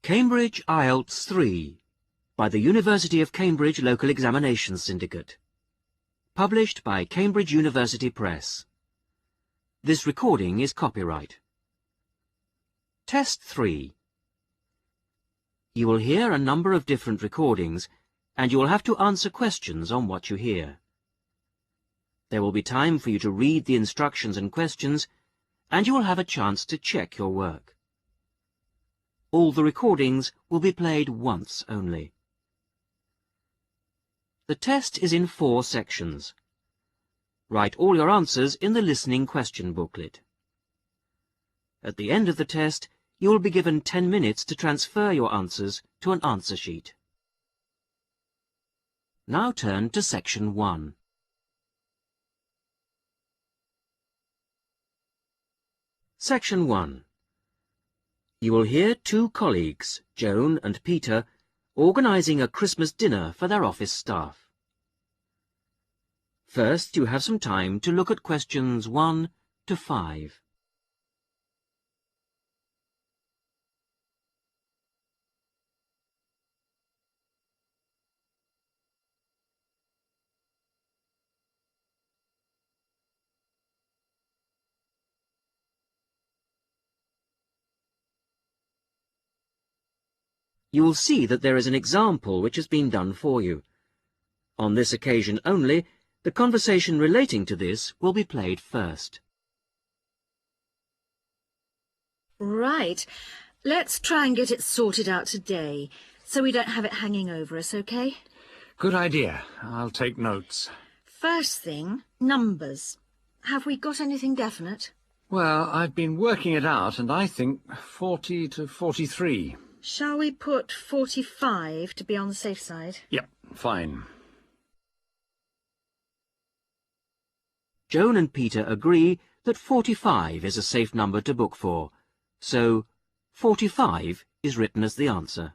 Cambridge IELTS 3 by the University of Cambridge Local Examinations Syndicate. Published by Cambridge University Press. This recording is copyright. Test 3. You will hear a number of different recordings, and you will have to answer questions on what you hear. There will be time for you to read the instructions and questions, and you will have a chance to check your work. All the recordings will be played once only. The test is in 4 sections. Write all your answers in the listening question booklet. At the end of the test, you will be given 10 minutes to transfer your answers to an answer sheet. Now turn to Section 1. Section 1. You will hear 2 colleagues, Joan and Peter, organising a Christmas dinner for their office staff. First, you have some time to look at questions 1 to 5. You will see that there is an example which has been done for you. On this occasion only, the conversation relating to this will be played first. Right. Let's try and get it sorted out today, so we don't have it hanging over us, OK? Good idea. I'll take notes. First thing, numbers. Have we got anything definite? Well, I've been working it out, and I think 40 to 43. Shall we put 45 to be on the safe side? Yep, fine. Joan and Peter agree that 45 is a safe number to book for, so 45 is written as the answer.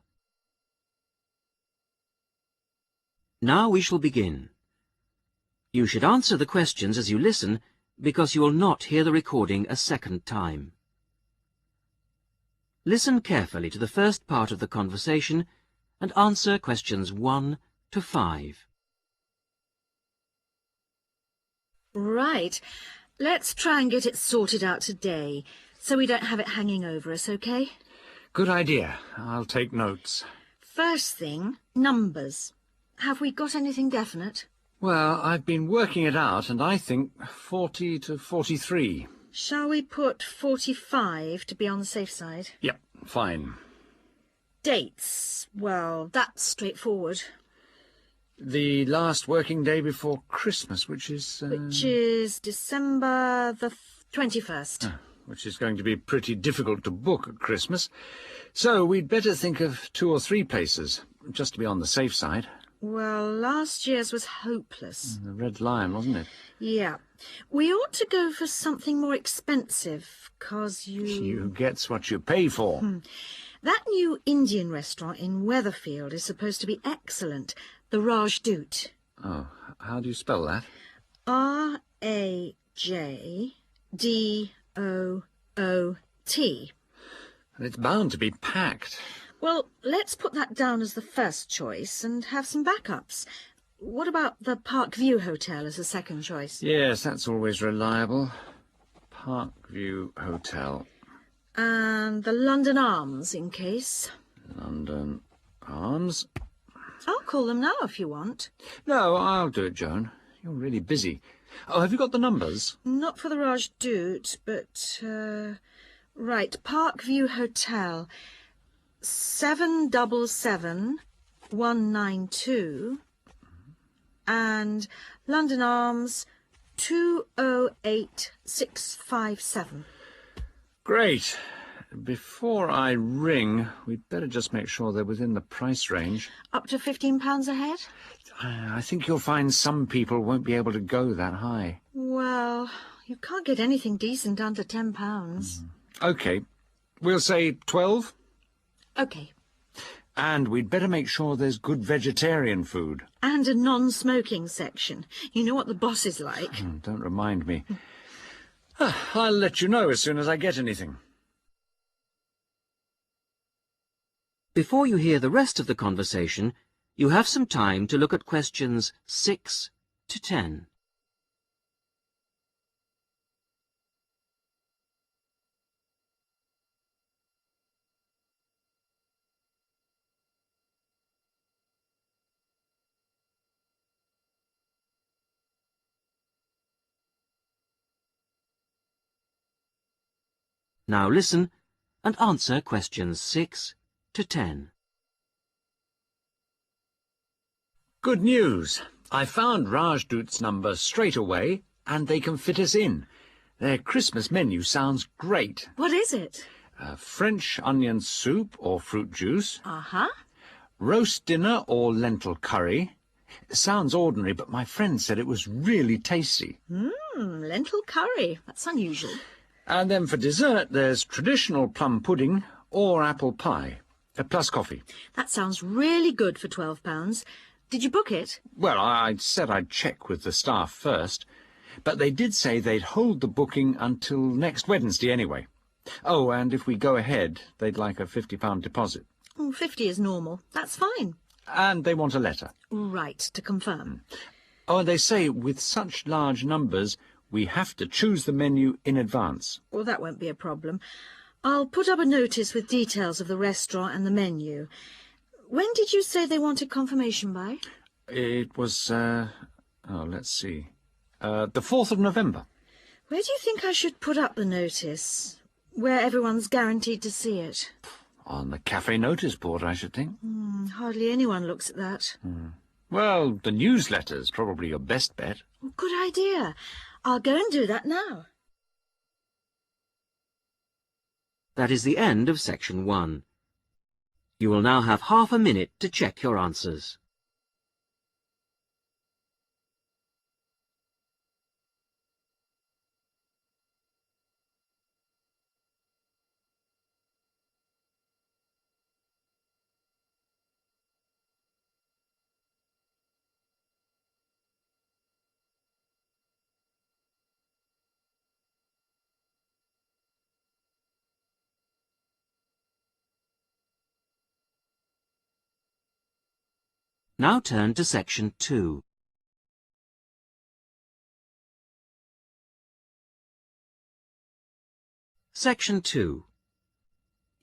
Now we shall begin. You should answer the questions as you listen, because you will not hear the recording a second time. Listen carefully to the first part of the conversation and answer questions 1 to 5. Right. Let's try and get it sorted out today, so we don't have it hanging over us, OK? Good idea. I'll take notes. First thing, numbers. Have we got anything definite? Well, I've been working it out, and I think 40 to 43. Shall we put 45 to be on the safe side? Yep, fine. Dates. Well, that's straightforward. The last working day before Christmas, which is... Which is December the 21st. Which is going to be pretty difficult to book at Christmas. So we'd better think of 2 or 3 places, just to be on the safe side. Well, last year's was hopeless. The Red Lion, wasn't it? Yeah. We ought to go for something more expensive, 'cause You gets what you pay for. That new Indian restaurant in Weatherfield is supposed to be excellent. The Rajdoot. Oh, how do you spell that? R-A-J-D-O-O-T. And it's bound to be packed. Well, let's put that down as the first choice and have some backups. What about the Parkview Hotel as a second choice? Yes, that's always reliable. Parkview Hotel. And the London Arms, in case. London Arms? I'll call them now if you want. No, I'll do it, Joan. You're really busy. Oh, have you got the numbers? Not for the Rajdoot, but... right, Parkview Hotel. 777192 and London Arms 208657. Great. Before I ring, we'd better just make sure they're within the price range. Up to £15 a head? I think you'll find some people won't be able to go that high. Well, you can't get anything decent under £10. OK. We'll say 12. OK. And we'd better make sure there's good vegetarian food. And a non-smoking section. You know what the boss is like. Don't remind me. I'll let you know as soon as I get anything. Before you hear the rest of the conversation, you have some time to look at questions 6 to 10. Now listen and answer questions 6 to 10. Good news. I found Rajdut's number straight away, and they can fit us in. Their Christmas menu sounds great. What is it? French onion soup or fruit juice, Uh-huh. roast dinner or lentil curry. Sounds ordinary, but my friend said it was really tasty. Lentil curry. That's unusual. And then for dessert, there's traditional plum pudding or apple pie, plus coffee. That sounds really good for £12. Did you book it? Well, I said I'd check with the staff first, but they did say they'd hold the booking until next Wednesday anyway. Oh, and if we go ahead, they'd like a £50 deposit. 50 is normal. That's fine. And they want a letter. Right, to confirm. Oh, and they say with such large numbers, we have to choose the menu in advance. Well, that won't be a problem. I'll put up a notice with details of the restaurant and the menu. When did you say they wanted confirmation by? It was, let's see, the 4th of November. Where do you think I should put up the notice? Where everyone's guaranteed to see it? On the cafe notice board, I should think. Hardly anyone looks at that. Well, the newsletter's probably your best bet. Good idea. I'll go and do that now. That is the end of section 1. You will now have half a minute to check your answers. Now turn to section 2. Section 2.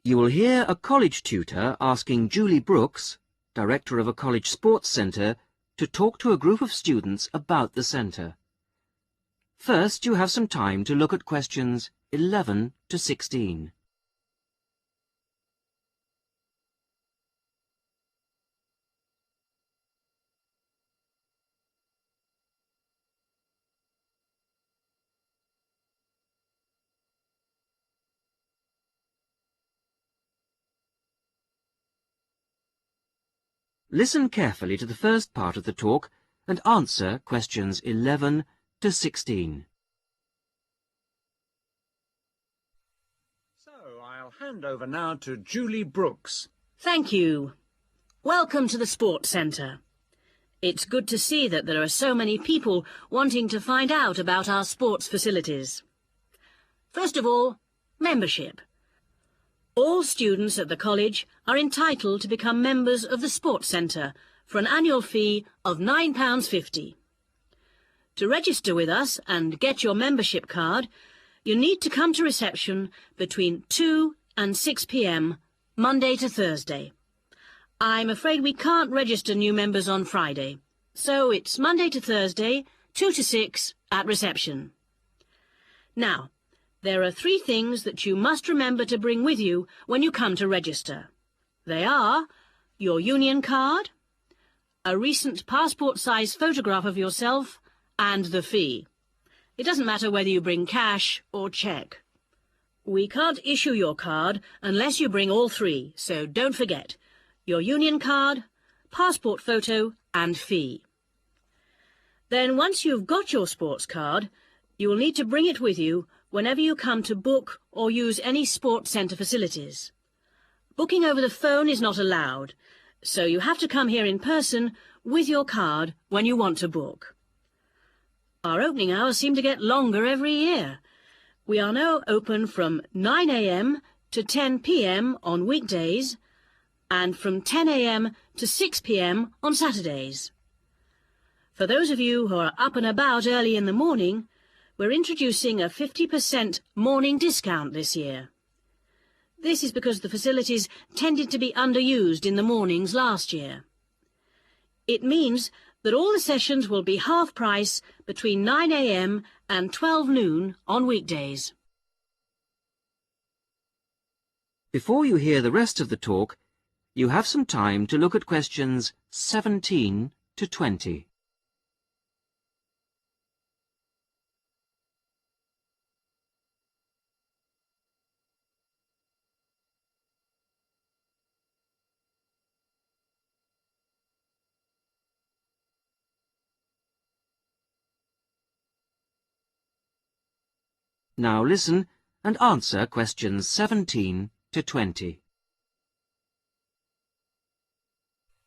You will hear a college tutor asking Julie Brooks, director of a college sports centre, to talk to a group of students about the centre. First, you have some time to look at questions 11 to 16. Listen carefully to the first part of the talk and answer questions 11 to 16. So, I'll hand over now to Julie Brooks. Thank you. Welcome to the Sports Centre. It's good to see that there are so many people wanting to find out about our sports facilities. First of all, membership. All students at the college are entitled to become members of the Sports Centre for an annual fee of £9.50. To register with us and get your membership card, you need to come to reception between 2 and 6 p.m, Monday to Thursday. I'm afraid we can't register new members on Friday, so it's Monday to Thursday, 2 to 6 at reception. Now, there are 3 things that you must remember to bring with you when you come to register. They are your union card, a recent passport-size photograph of yourself, and the fee. It doesn't matter whether you bring cash or cheque. We can't issue your card unless you bring all 3, so don't forget your union card, passport photo and fee. Then once you've got your sports card, you will need to bring it with you whenever you come to book or use any sports centre facilities. Booking over the phone is not allowed, so you have to come here in person with your card when you want to book. Our opening hours seem to get longer every year. We are now open from 9 a.m. to 10 p.m. on weekdays and from 10 a.m. to 6 p.m. on Saturdays. For those of you who are up and about early in the morning, we're introducing a 50% morning discount this year. This is because the facilities tended to be underused in the mornings last year. It means that all the sessions will be half price between 9 a.m. and 12 noon on weekdays. Before you hear the rest of the talk, you have some time to look at questions 17 to 20. Now listen and answer questions 17 to 20.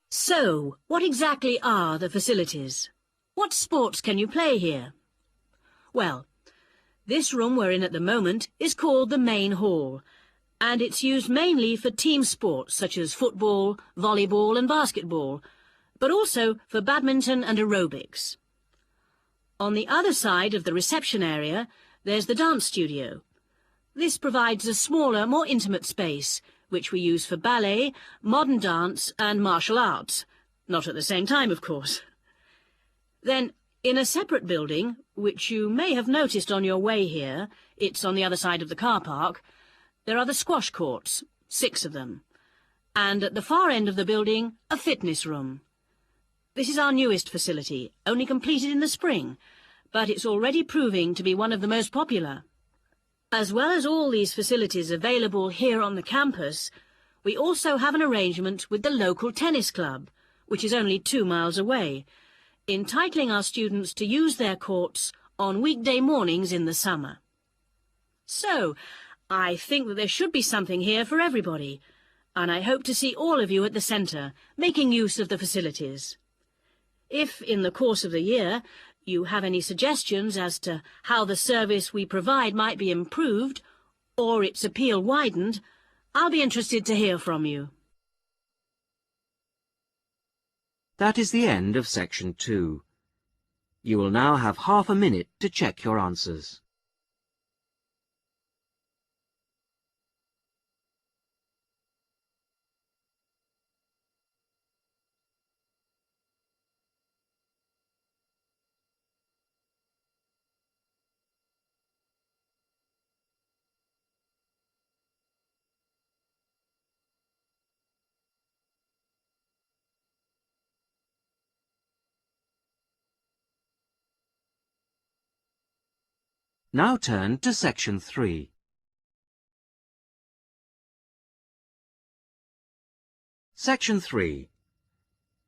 So, what exactly are the facilities? What sports can you play here? Well, this room we're in at the moment is called the main hall, and it's used mainly for team sports such as football, volleyball and basketball, but also for badminton and aerobics. On the other side of the reception area, there's the dance studio. This provides a smaller, more intimate space, which we use for ballet, modern dance and martial arts. Not at the same time, of course. Then, in a separate building, which you may have noticed on your way here, it's on the other side of the car park, there are the squash courts, 6 of them. And at the far end of the building, a fitness room. This is our newest facility, only completed in the spring, but it's already proving to be one of the most popular. As well as all these facilities available here on the campus, we also have an arrangement with the local tennis club, which is only 2 miles away, entitling our students to use their courts on weekday mornings in the summer. So, I think that there should be something here for everybody, and I hope to see all of you at the centre, making use of the facilities. If, in the course of the year, you have any suggestions as to how the service we provide might be improved, or its appeal widened, I'll be interested to hear from you. That is the end of section 2. You will now have half a minute to check your answers. Now turn to section 3. Section 3.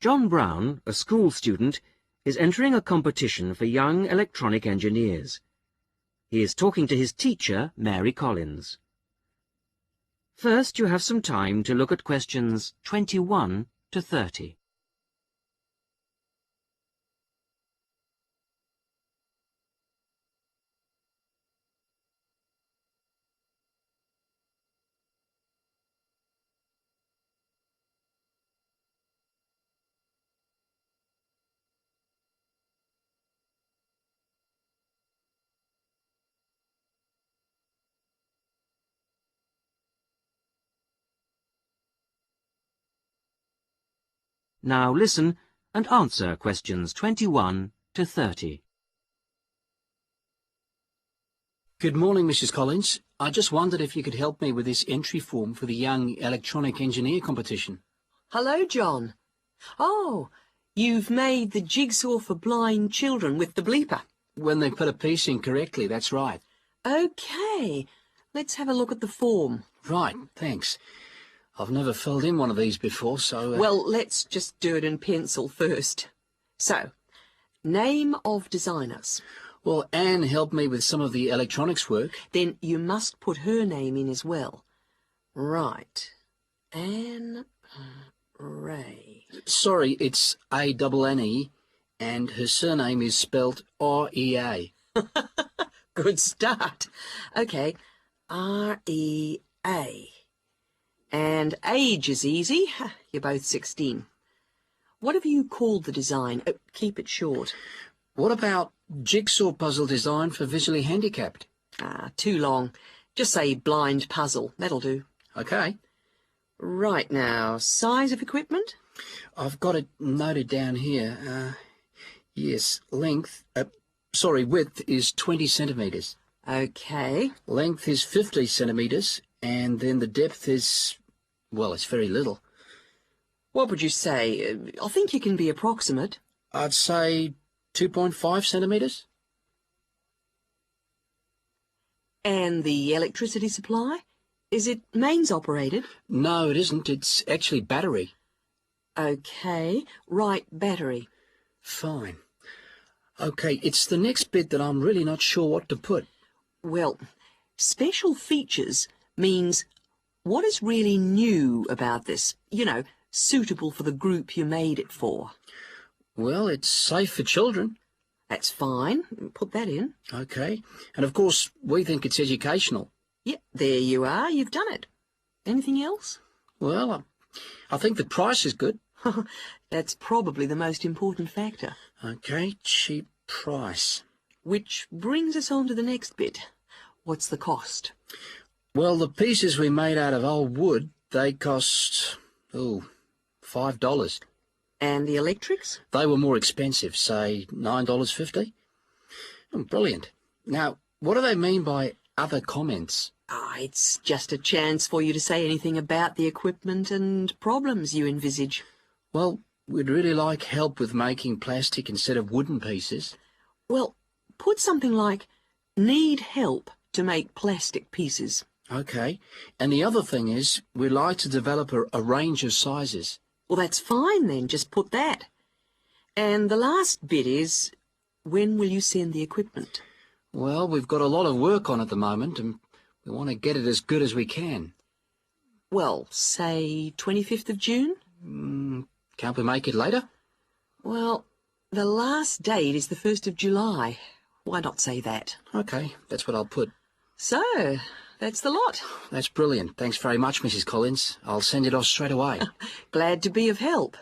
John Brown, a school student, is entering a competition for young electronic engineers. He is talking to his teacher, Mary Collins. First, you have some time to look at questions 21 to 30. Now listen and answer questions 21 to 30. Good morning, Mrs. Collins. I just wondered if you could help me with this entry form for the Young Electronic Engineer competition. Hello, John. Oh, you've made the jigsaw for blind children with the bleeper. When they put a piece in correctly, that's right. OK, let's have a look at the form. Right, thanks. I've never filled in one of these before, so... Well, let's just do it in pencil first. So, name of designers. Well, Anne helped me with some of the electronics work. Then you must put her name in as well. Right. Anne Ray. Sorry, it's A-N-N-E, and her surname is spelt R-E-A. Good start. OK, R-E-A. And age is easy. You're both 16. What have you called the design? Keep it short. What about jigsaw puzzle design for visually handicapped? Too long. Just say blind puzzle. That'll do. Okay. Right now, size of equipment? I've got it noted down here. Yes, width is 20 centimetres. Okay. Length is 50 centimetres, and then the depth is, well, it's very little. What would you say? I think you can be approximate. I'd say 2.5 centimetres. And the electricity supply? Is it mains operated? No, it isn't. It's actually battery. Okay. Right, battery. Fine. Okay, it's the next bit that I'm really not sure what to put. Well, special features means what is really new about this? You know, suitable for the group you made it for. Well, it's safe for children. That's fine. Put that in. Okay. And of course, we think it's educational. Yep, there you are. You've done it. Anything else? Well, I think the price is good. That's probably the most important factor. Okay, cheap price. Which brings us on to the next bit. What's the cost? Well, the pieces we made out of old wood, they cost, $5. And the electrics? They were more expensive, say $9.50. Brilliant. Now, what do they mean by other comments? It's just a chance for you to say anything about the equipment and problems you envisage. Well, we'd really like help with making plastic instead of wooden pieces. Well, put something like, need help to make plastic pieces. Okay. And the other thing is, we'd like to develop a range of sizes. Well, that's fine then. Just put that. And the last bit is, when will you send the equipment? Well, we've got a lot of work on at the moment, and we want to get it as good as we can. Well, say 25th of June? Can't we make it later? Well, the last date is the 1st of July. Why not say that? Okay, that's what I'll put. So, that's the lot. That's brilliant. Thanks very much, Mrs. Collins. I'll send it off straight away. Glad to be of help.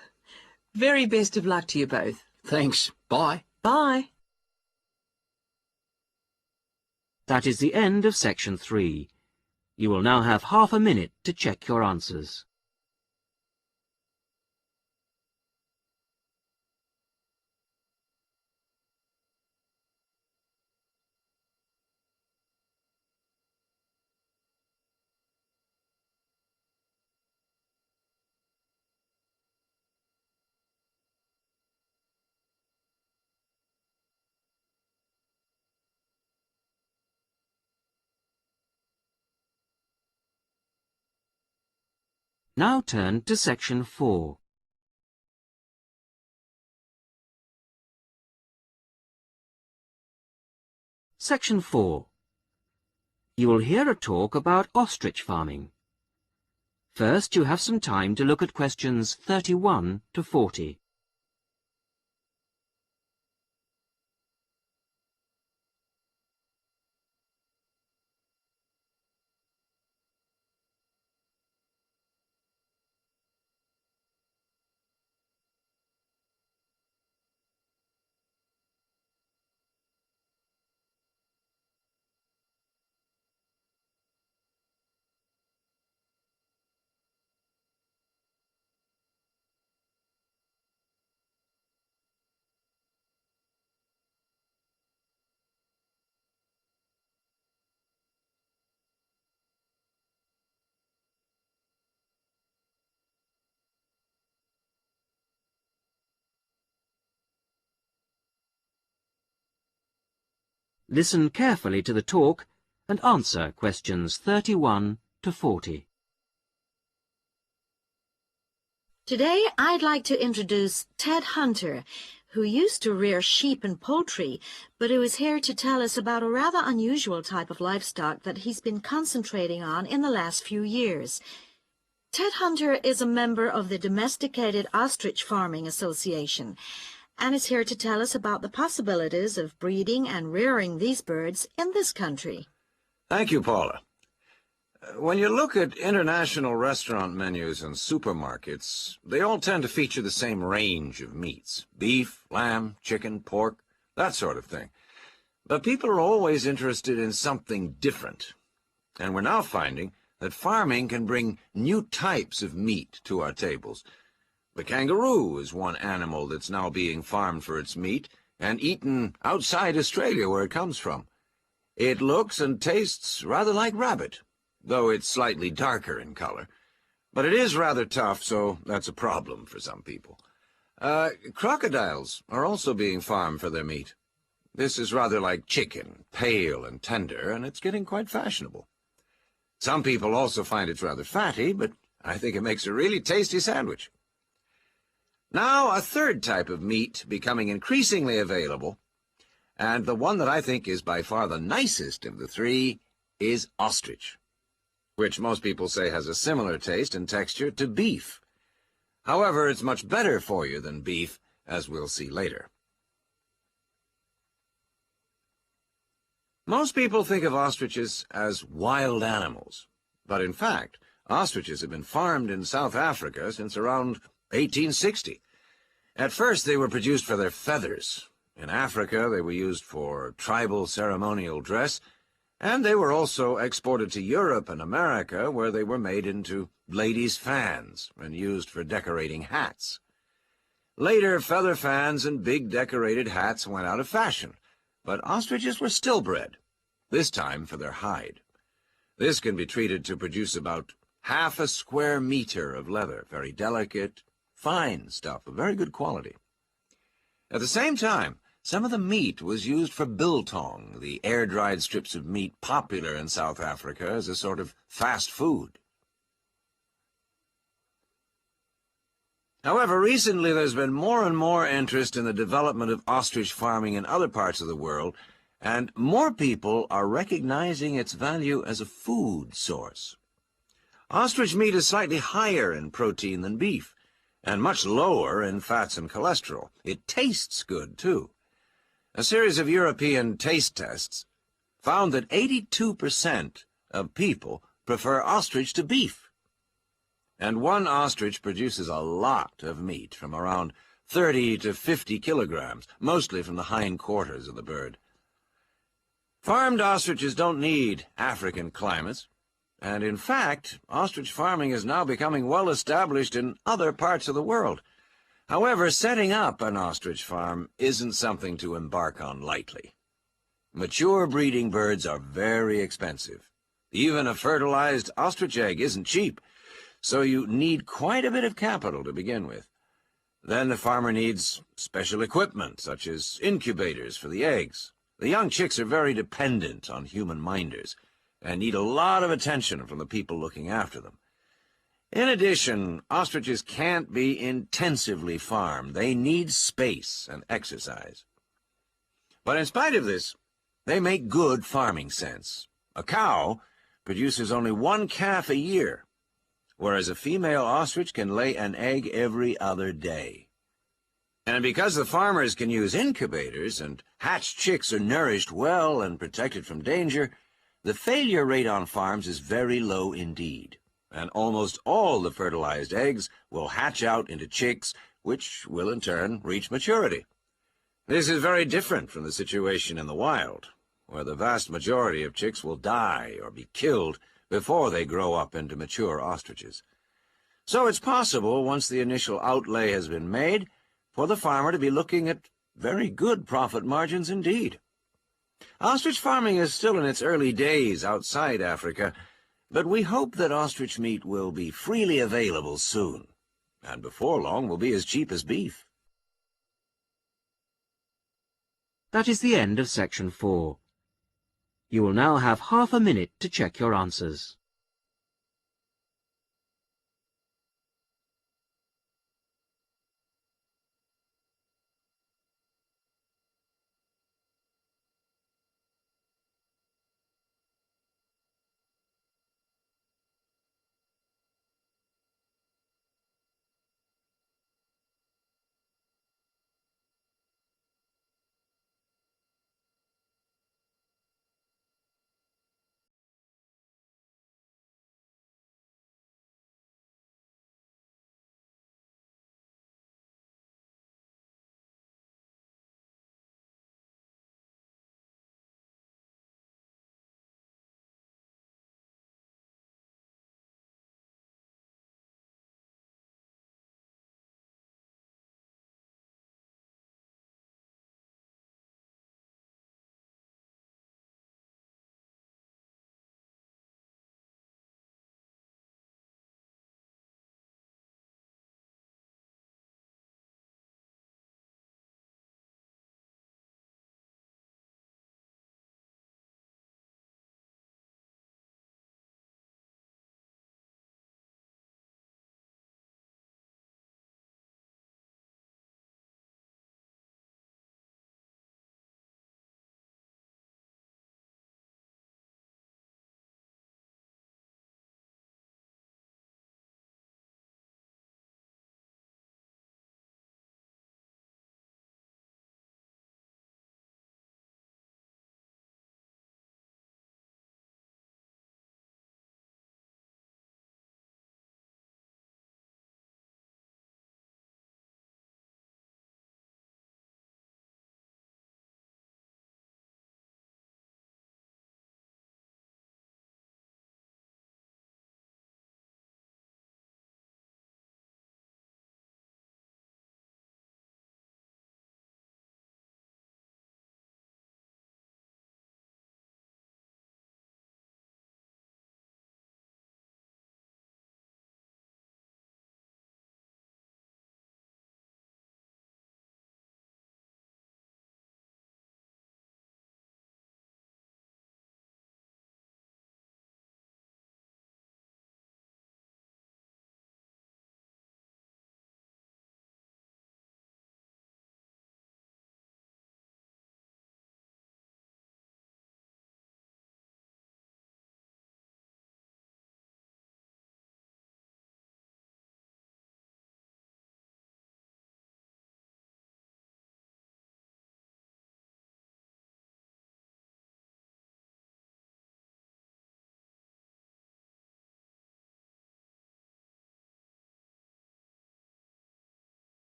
Very best of luck to you both. Thanks. Bye. Bye. That is the end of section 3. You will now have half a minute to check your answers. Now turn to section 4. Section 4. You will hear a talk about ostrich farming. First, you have some time to look at questions 31 to 40. Listen carefully to the talk and answer questions 31 to 40. Today, I'd like to introduce Ted Hunter, who used to rear sheep and poultry, but who is here to tell us about a rather unusual type of livestock that he's been concentrating on in the last few years. Ted Hunter is a member of the Domesticated Ostrich Farming Association, and is here to tell us about the possibilities of breeding and rearing these birds in this country. Thank you, Paula. When you look at international restaurant menus and supermarkets, they all tend to feature the same range of meats: beef, lamb, chicken, pork, that sort of thing. But people are always interested in something different. And we're now finding that farming can bring new types of meat to our tables. The kangaroo is one animal that's now being farmed for its meat and eaten outside Australia, where it comes from. It looks and tastes rather like rabbit, though it's slightly darker in color. But it is rather tough, so that's a problem for some people. Crocodiles are also being farmed for their meat. This is rather like chicken, pale and tender, and it's getting quite fashionable. Some people also find it's rather fatty, but I think it makes a really tasty sandwich. Now, a third type of meat becoming increasingly available, and the one that I think is by far the nicest of the three, is ostrich, which most people say has a similar taste and texture to beef. However, it's much better for you than beef, as we'll see later. Most people think of ostriches as wild animals, but in fact, ostriches have been farmed in South Africa since around 1860. At first, they were produced for their feathers. In Africa, they were used for tribal ceremonial dress, and they were also exported to Europe and America, where they were made into ladies' fans and used for decorating hats. Later, feather fans and big decorated hats went out of fashion, but ostriches were still bred, this time for their hide. This can be treated to produce about half a square meter of leather, very delicate, fine stuff of very good quality. At the same time, some of the meat was used for biltong, the air-dried strips of meat popular in South Africa as a sort of fast food. However, recently there's been more and more interest in the development of ostrich farming in other parts of the world, and more people are recognizing its value as a food source. Ostrich meat is slightly higher in protein than beef, and much lower in fats and cholesterol. It tastes good, too. A series of European taste tests found that 82% of people prefer ostrich to beef. And one ostrich produces a lot of meat, from around 30 to 50 kilograms, mostly from the hindquarters of the bird. Farmed ostriches don't need African climates, and in fact, ostrich farming is now becoming well established in other parts of the world. However, setting up an ostrich farm isn't something to embark on lightly. Mature breeding birds are very expensive. Even a fertilized ostrich egg isn't cheap, so you need quite a bit of capital to begin with. Then the farmer needs special equipment, such as incubators for the eggs. The young chicks are very dependent on human minders and need a lot of attention from the people looking after them. In addition, ostriches can't be intensively farmed. They need space and exercise. But in spite of this, they make good farming sense. A cow produces only one calf a year, whereas a female ostrich can lay an egg every other day. And because the farmers can use incubators and hatched chicks are nourished well and protected from danger, the failure rate on farms is very low indeed, and almost all the fertilized eggs will hatch out into chicks, which will in turn reach maturity. This is very different from the situation in the wild, where the vast majority of chicks will die or be killed before they grow up into mature ostriches. So it's possible, once the initial outlay has been made, for the farmer to be looking at very good profit margins indeed. Ostrich farming is still in its early days outside Africa, but we hope that ostrich meat will be freely available soon, and before long will be as cheap as beef. That is the end of section 4. You will now have half a minute to check your answers.